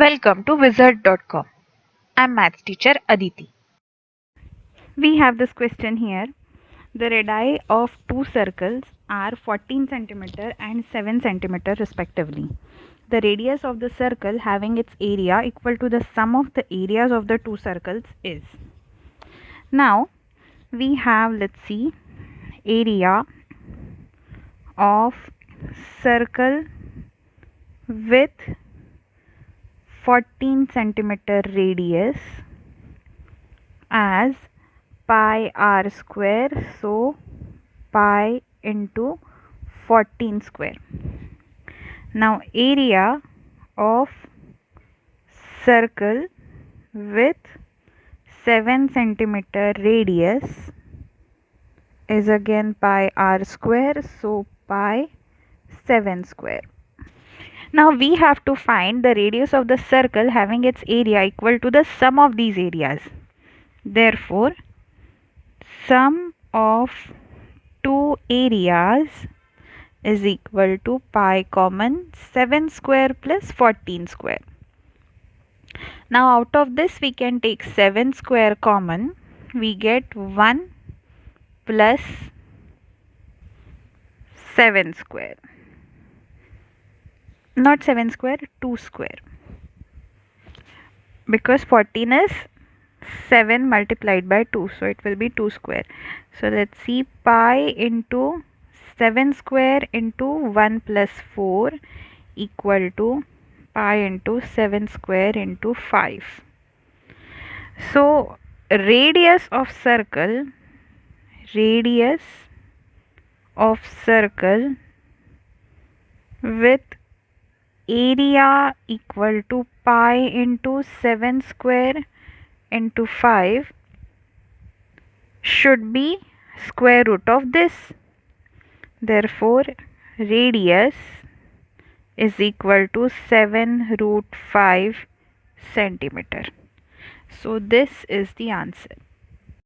Welcome to wizard.com. I'm maths teacher Aditi. We have this question here. The radii of two circles are 14 centimeter and 7 centimeter respectively. The radius of the circle having its area equal to the sum of the areas of the two circles is. Now we have, let's see, area of circle with 14 centimeter radius as pi r square, so pi into 14 square. Now area of circle with 7 centimeter radius is again pi r square, so pi 7 square. Now we have to find the radius of the circle having its area equal to the sum of these areas. Therefore, sum of two areas is equal to pi common 7 square plus 14 square. Now out of this we can take 7 square common. We get 1 plus 7 square. Not 7 square, 2 square. Because 14 is 7 multiplied by 2. So it will be 2 square. So let's see, pi into 7 square into 1 plus 4 equal to pi into 7 square into 5. So radius of circle with area equal to pi into 7 square into 5 should be square root of this. Therefore, radius is equal to 7 root 5 centimeter. So this is the answer.